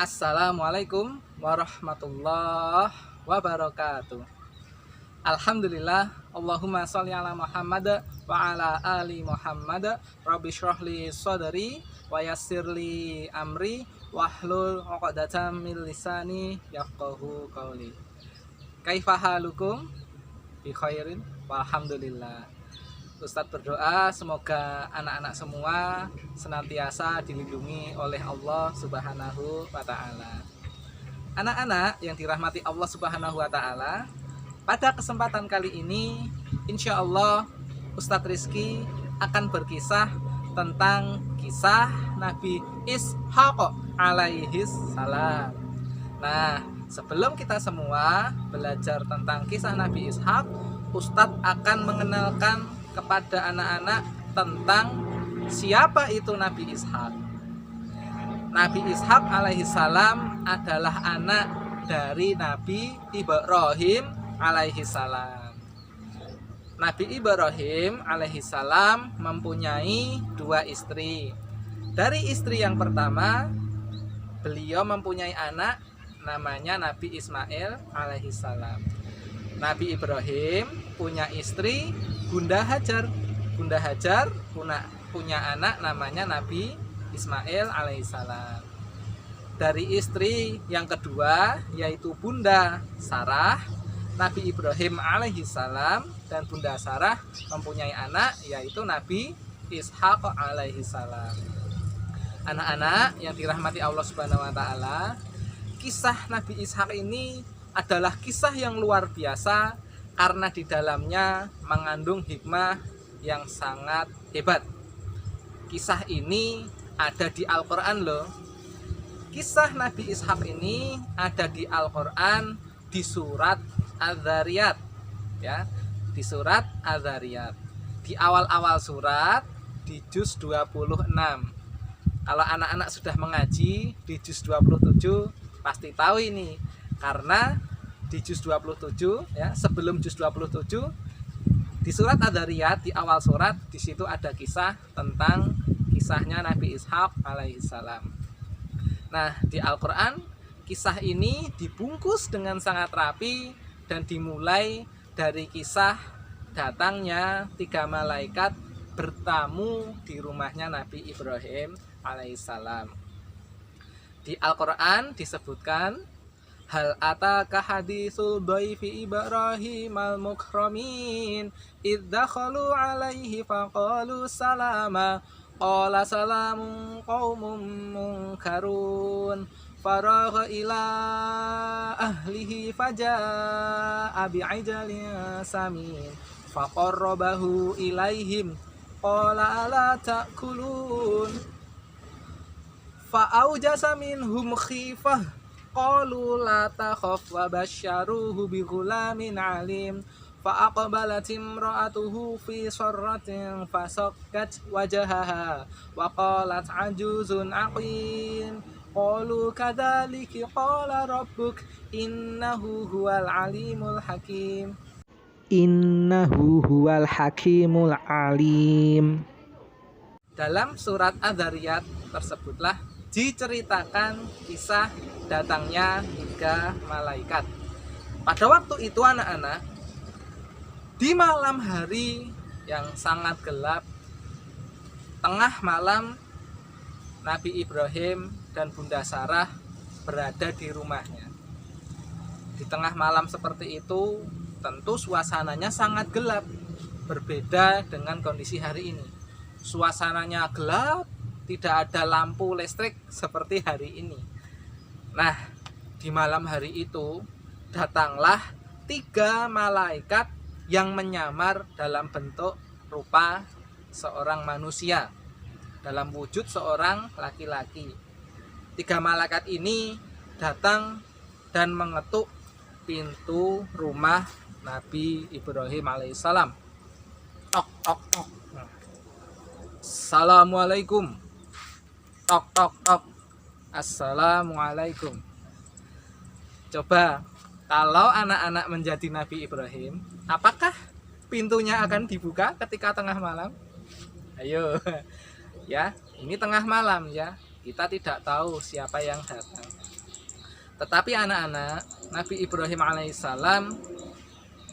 Assalamualaikum warahmatullahi wabarakatuh. Alhamdulillah, Allahumma sholli ala Muhammad wa ala ali Muhammad. Rabbi shrahli sadri wa yassirli amri wahlul 'uqdatam min lisani yafqahu qawli. Kaifa halukum? Bi khairin walhamdulillah. Ustadz berdoa semoga anak-anak semua senantiasa dilindungi oleh Allah Subhanahu wa Ta'ala. Anak-anak yang dirahmati Allah Subhanahu wa Ta'ala, pada kesempatan kali ini insya Allah Ustadz Rizky akan berkisah tentang kisah Nabi Ishaq alaihis salam. Nah, sebelum kita semua belajar tentang kisah Nabi Ishaq, Ustadz akan mengenalkan kepada anak-anak tentang siapa itu Nabi Ishaq. Nabi Ishaq alaihissalam adalah anak dari Nabi Ibrahim alaihissalam. Nabi Ibrahim alaihissalam mempunyai dua istri. Dari istri yang pertama, beliau mempunyai anak namanya Nabi Ismail alaihissalam. Nabi Ibrahim punya istri Bunda Hajar. Bunda Hajar punya anak namanya Nabi Ismail alaihissalam. Dari istri yang kedua yaitu Bunda Sarah, Nabi Ibrahim alaihissalam dan Bunda Sarah mempunyai anak yaitu Nabi Ishaq alaihissalam. Anak-anak yang dirahmati Allah Subhanahu wa Ta'ala, kisah Nabi Ishaq ini adalah kisah yang luar biasa karena di dalamnya mengandung hikmah yang sangat hebat. Kisah ini ada di Al-Quran loh. Kisah Nabi Ishaq ini ada di Al-Quran di surat Az-Zariyat ya, di surat Az-Zariyat. Di awal-awal surat di juz 26. Kalau anak-anak sudah mengaji di juz 27 pasti tahu ini. Karena di juz 27 ya, sebelum juz 27 di surat Az-Zariyat di awal surat di situ ada kisah tentang kisahnya Nabi Ishaq alaihissalam. Nah, di Al-Qur'an kisah ini dibungkus dengan sangat rapi dan dimulai dari kisah datangnya 3 malaikat bertamu di rumahnya Nabi Ibrahim alaihissalam. Di Al-Qur'an disebutkan hal ataka hadisul dhaifi Ibrahim al-mukramin idh dakhalu alaihi faqalu salama qala salamun qaumun munkarun faragha ila ahlihi faja'a bi'ajalin samin faqarrabahu ilaihim qala ala ta'kulun fa'aujasa minhum khifah qalu la takhaf wa basyaruhu bi ghulamin alim fa aqbalat imra'atuhu fi sarratin fasakkat wajahaha wa qalat ajuzun aqim qalu kadzalika qala rabbuk innahu huwal alimul hakim. Innahu huwal hakimul alim. Dalam surat Az-Zariyat tersebutlah diceritakan kisah datangnya 3 malaikat. Pada waktu itu anak-anak, di malam hari yang sangat gelap, tengah malam Nabi Ibrahim dan Bunda Sarah berada di rumahnya. Di tengah malam seperti itu, tentu suasananya sangat gelap, berbeda dengan kondisi hari ini. Suasananya gelap, tidak ada lampu listrik seperti hari ini. Nah, di malam hari itu datanglah 3 malaikat yang menyamar dalam bentuk rupa seorang manusia, dalam wujud seorang laki-laki. 3 malaikat ini datang dan mengetuk pintu rumah Nabi Ibrahim alaihissalam. Tok tok tok. Assalamualaikum. Tok tok tok. Assalamualaikum. Coba kalau anak-anak menjadi Nabi Ibrahim, apakah pintunya akan dibuka ketika tengah malam? Ayo. Ya, ini tengah malam ya. Kita tidak tahu siapa yang datang. Tetapi anak-anak, Nabi Ibrahim alaihissalam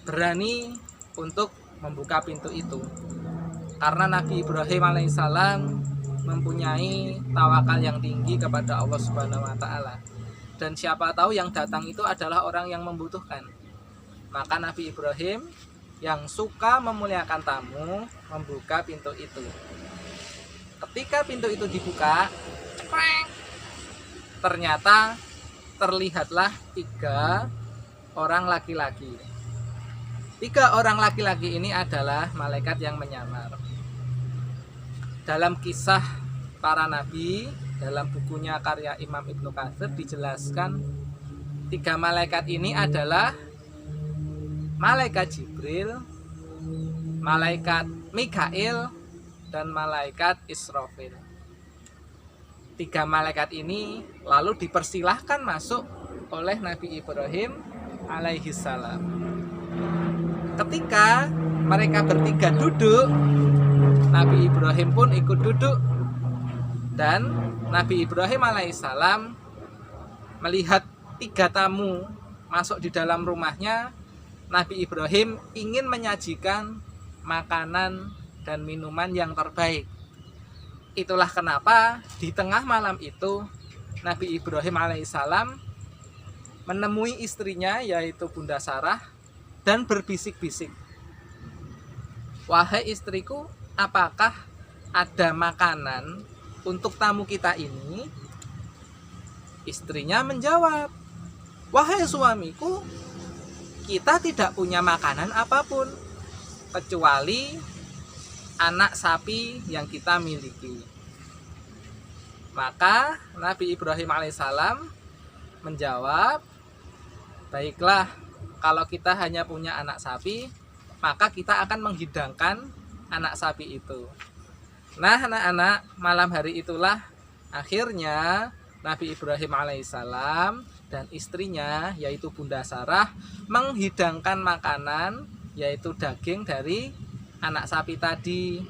berani untuk membuka pintu itu. Karena Nabi Ibrahim alaihissalam mempunyai tawakal yang tinggi kepada Allah Subhanahu wa taala. Dan siapa tahu yang datang itu adalah orang yang membutuhkan. Maka Nabi Ibrahim yang suka memuliakan tamu membuka pintu itu. Ketika pintu itu dibuka, ternyata terlihatlah 3 orang laki-laki. 3 orang laki-laki ini adalah malaikat yang menyamar. Dalam kisah para nabi, dalam bukunya karya Imam Ibnu Katsir dijelaskan 3 malaikat ini adalah malaikat Jibril, malaikat Mikail, dan malaikat Israfil. 3 malaikat ini lalu dipersilahkan masuk oleh Nabi Ibrahim alaihissalam. Ketika mereka bertiga duduk, Nabi Ibrahim pun ikut duduk. Dan Nabi Ibrahim alaihissalam melihat 3 tamu masuk di dalam rumahnya. Nabi Ibrahim ingin menyajikan makanan dan minuman yang terbaik. Itulah kenapa di tengah malam itu Nabi Ibrahim alaihissalam menemui istrinya, yaitu Bunda Sarah, dan berbisik-bisik, "Wahai istriku, apakah ada makanan untuk tamu kita ini?" Istrinya menjawab, "Wahai suamiku, kita tidak punya makanan apapun kecuali anak sapi yang kita miliki." Maka Nabi Ibrahim alaihissalam menjawab, "Baiklah, kalau kita hanya punya anak sapi, maka kita akan menghidangkan anak sapi itu." Nah, anak-anak, malam hari itulah akhirnya Nabi Ibrahim alaihissalam dan istrinya, yaitu Bunda Sarah, menghidangkan makanan, yaitu daging dari anak sapi tadi.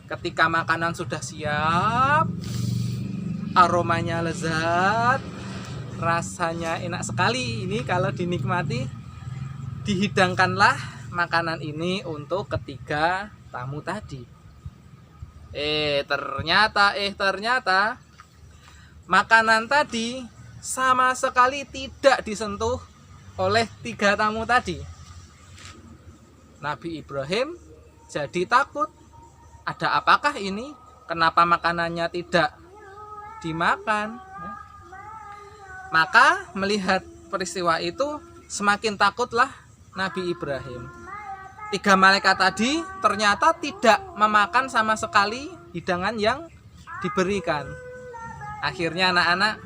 Ketika makanan sudah siap, aromanya lezat, rasanya enak sekali ini kalau dinikmati, dihidangkanlah makanan ini untuk ketiga tamu tadi. Ternyata makanan tadi sama sekali tidak disentuh oleh 3 tamu tadi. Nabi Ibrahim jadi takut. Ada apakah ini? Kenapa makanannya tidak dimakan? Maka melihat peristiwa itu, semakin takutlah Nabi Ibrahim. 3 malaikat tadi ternyata tidak memakan sama sekali hidangan yang diberikan. Akhirnya anak-anak,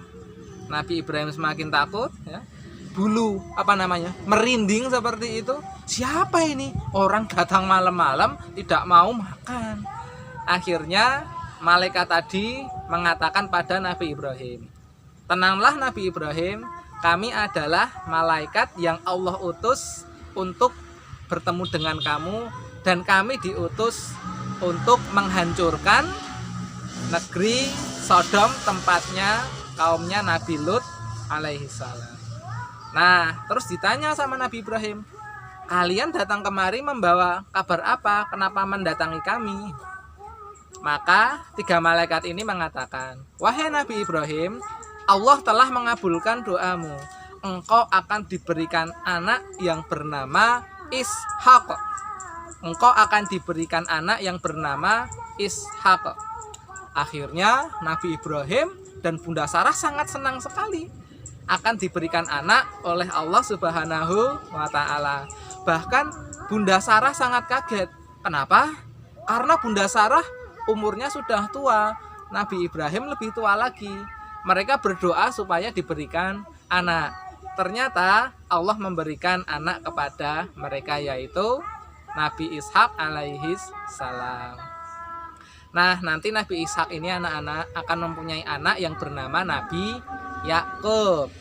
Nabi Ibrahim semakin takut, ya. Bulu merinding seperti itu. Siapa ini? Orang datang malam-malam tidak mau makan. Akhirnya malaikat tadi mengatakan pada Nabi Ibrahim, "Tenanglah Nabi Ibrahim, kami adalah malaikat yang Allah utus untuk bertemu dengan kamu, dan kami diutus untuk menghancurkan negeri Sodom, tempatnya kaumnya Nabi Lut alaihissalam." Nah, terus ditanya sama Nabi Ibrahim, "Kalian datang kemari membawa kabar apa? Kenapa mendatangi kami?" Maka 3 malaikat ini mengatakan, "Wahai Nabi Ibrahim, Allah telah mengabulkan doamu. Engkau akan diberikan anak yang bernama Ishak. Engkau akan diberikan anak yang bernama Ishak." Akhirnya Nabi Ibrahim dan Bunda Sarah sangat senang sekali akan diberikan anak oleh Allah Subhanahu wa taala. Bahkan Bunda Sarah sangat kaget. Kenapa? Karena Bunda Sarah umurnya sudah tua, Nabi Ibrahim lebih tua lagi. Mereka berdoa supaya diberikan anak. Ternyata Allah memberikan anak kepada mereka, yaitu Nabi Ishak alaihis salam. Nah, nanti Nabi Ishak ini anak-anak akan mempunyai anak yang bernama Nabi Yakub.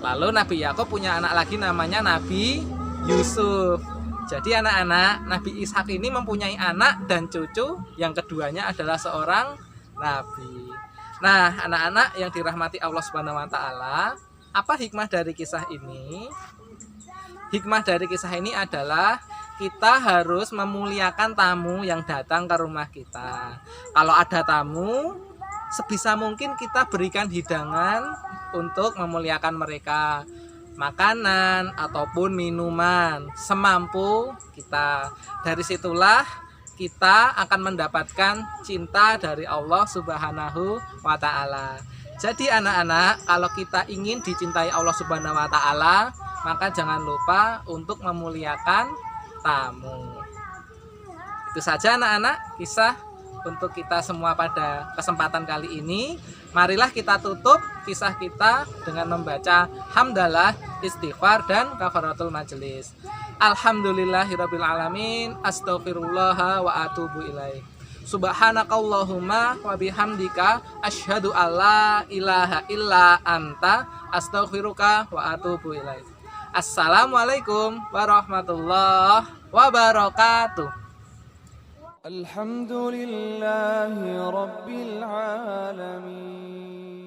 Lalu Nabi Yakub punya anak lagi namanya Nabi Yusuf. Jadi anak-anak, Nabi Ishak ini mempunyai anak dan cucu yang keduanya adalah seorang nabi. Nah, anak-anak yang dirahmati Allah Subhanahu wa taala, Apa hikmah dari kisah ini? Hikmah dari kisah ini adalah kita harus memuliakan tamu yang datang ke rumah kita. Kalau ada tamu, sebisa mungkin kita berikan hidangan untuk memuliakan mereka. Makanan ataupun minuman semampu kita. Dari situlah kita akan mendapatkan cinta dari Allah Subhanahu wa Ta'ala. Jadi anak-anak, kalau kita ingin dicintai Allah Subhanahu wa Ta'ala, maka jangan lupa untuk memuliakan tamu. Itu saja anak-anak kisah untuk kita semua pada kesempatan kali ini. Marilah kita tutup kisah kita dengan membaca hamdalah, istighfar, dan kafaratul majelis. Alhamdulillahirabbil alamin, astaghfirullah wa atubu ilaih. Subhanakallahumma wa bihamdika asyhadu alla ilaha illa anta astaghfiruka wa atubu ilaik. Assalamualaikum warahmatullahi wabarakatuh. Alhamdulillahi rabbil alamin.